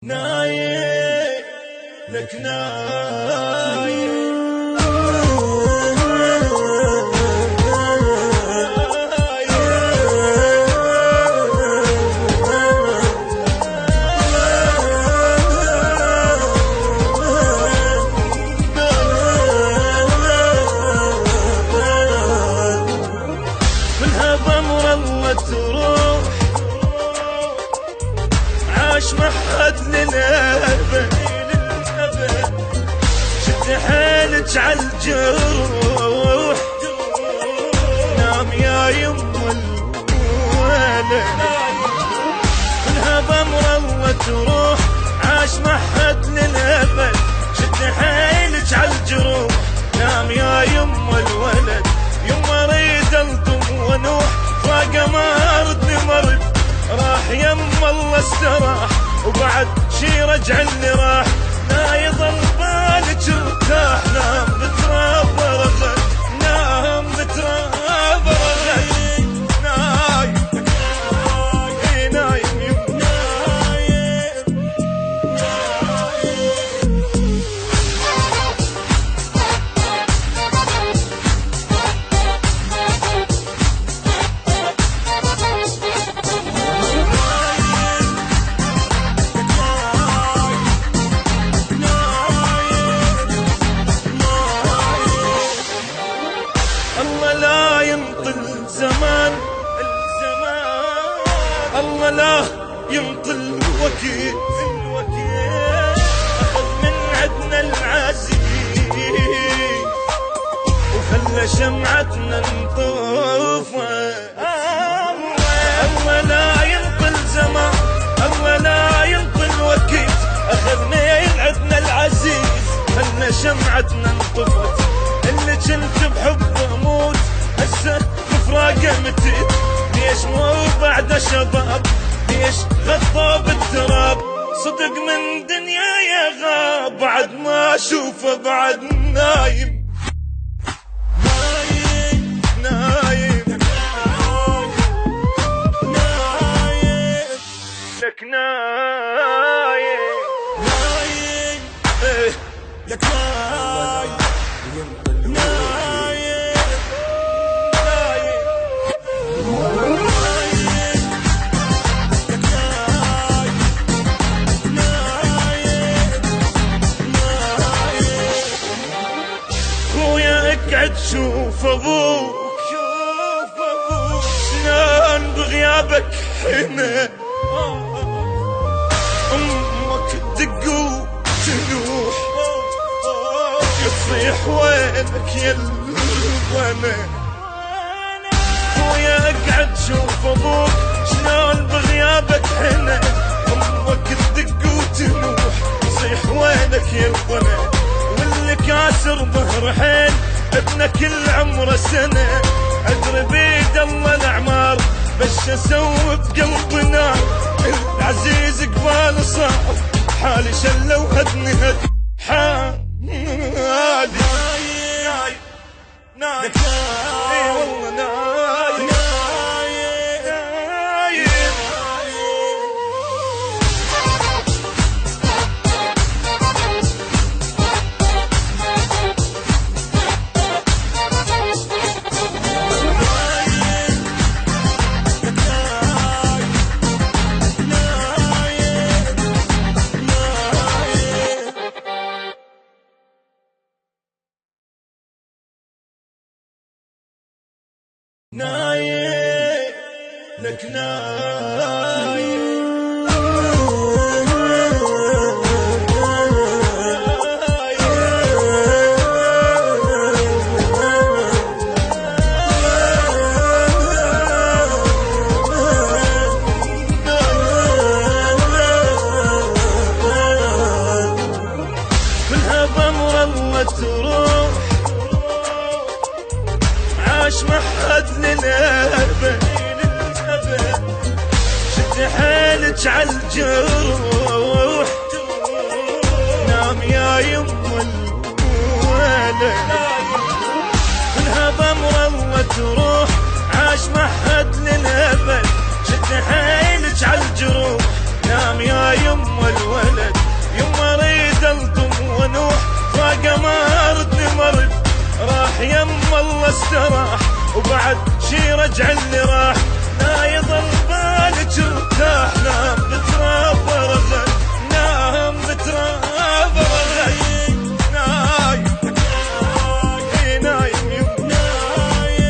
نايم لك نايم منها ضمر الله تروح عاش محد للأبد شد حيلك عالجروح نام يا يم الولد منها ضمر الله تروح عاش محد للأبد شد حيلك عالجروح نام يا يم الولد يم اريد الطم ونوح فاقه ما ردني مرد راح يم الله استراح وبعد شي رجع اللي راح لا يضل بالك ارتاح نام بتراب رغد نام بتراب رغد نايم نايم الزمان الله لا ينطل الوكيل أخذ من عدنا العزيز وخلى شمعتنا نطوفه الله لا ينطل زمان الله لا ينطل وكيل أخذ من عدنا العزيز خلى شمعتنا نطفت اللي كنت بحبه اموت هسه بفراقه متت ليش مو بعد شباب ليش غطى بالتراب صدق من دنيا يا غاب بعد ما اشوفه بعد نايم نايم نايم نايم لك نايم نايم لك نايم اقعد شوف ابوك شلون بغيابك حنا امك تدق وتنوح تصيح وينك يا الوانا خويا اقعد شوف ابوك شلون بغيابك حنا امك تدق وتنوح تصيح وينك يا الوانا واللي كاسر ظهر حين ابنك كل عمره سنة أدري بيد الله الأعمار بش أسوي بقلب نار العزيز قبال صعب حالي شلو هدني هد حالي نايم نايم اي والله نايم نايم لك نايم منها ضمر الله تروح عاش محد للأبد شد حيلك عالجروح نام يا يم الولد منها ضمر الله تروح عاش محد للأبد شد حيلك عالجروح نام يا يم الولد واستراح، وبعد شي رجع اللي راح. لا يظل بالك ارتاح، نام بتراب ورغد، نام بتراب ورغد. نايم نايم نايم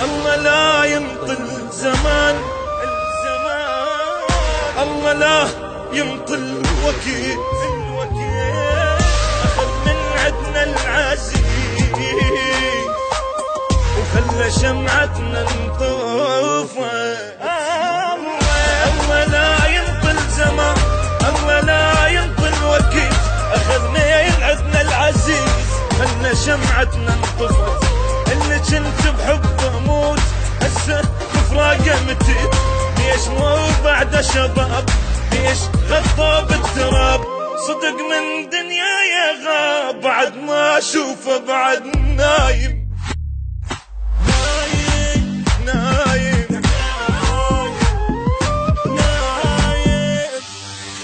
الله لا ينطل زمان الله لا ينطل الوكيل أخذ من عدنا العزيز وخلى شمعتنا نطوفه. الله لا ينطل زمان، الله لا ينطل وكيل، أخذ من عدنا العزيز خلى شمعتنا نطفت. اللي كنت بحبه موت هسه بفراقه متت، ليش مو بعد شباب، ليش غطى بالتراب. صدق من دنيا يا غاب، بعد ما اشوفه بعد نايم نايم نايم نايم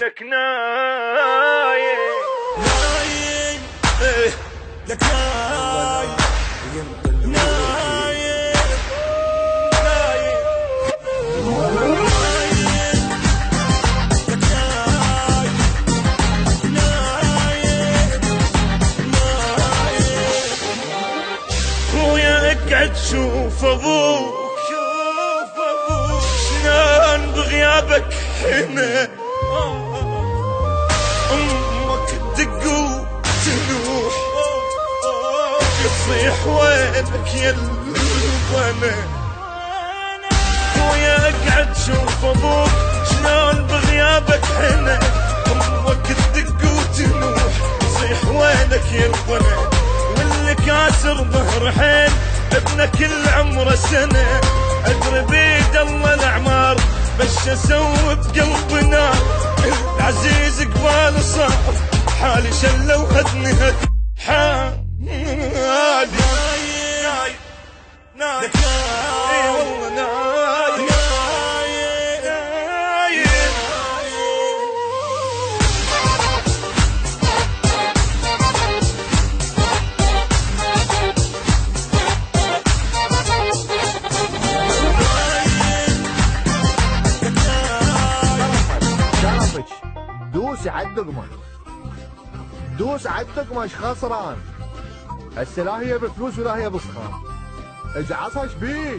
لك نايم نايم لك نايم اقعد شوف ابوك شلون بغيابك هنا، امك تدق وتنوح يصيح وينك يا البنا. خويا اقعد شوف ابوك شلون بغيابك هنا، امك تدق وتنوح يصيح وينك يا البنا. واللي كاسر ظهر حين ابنه كل عمره سنة، ادري بيد الله الاعمار بس اسوي بقلبنا. العزيز قبال صار حالي شله وهدني هد حالي نايم نايم اي والله نايم دوس عالدقمة، دوس عالدقمة ايش خسران؟ هسه لا هي بفلوس ولا هي بصخام، اجعصش بيك.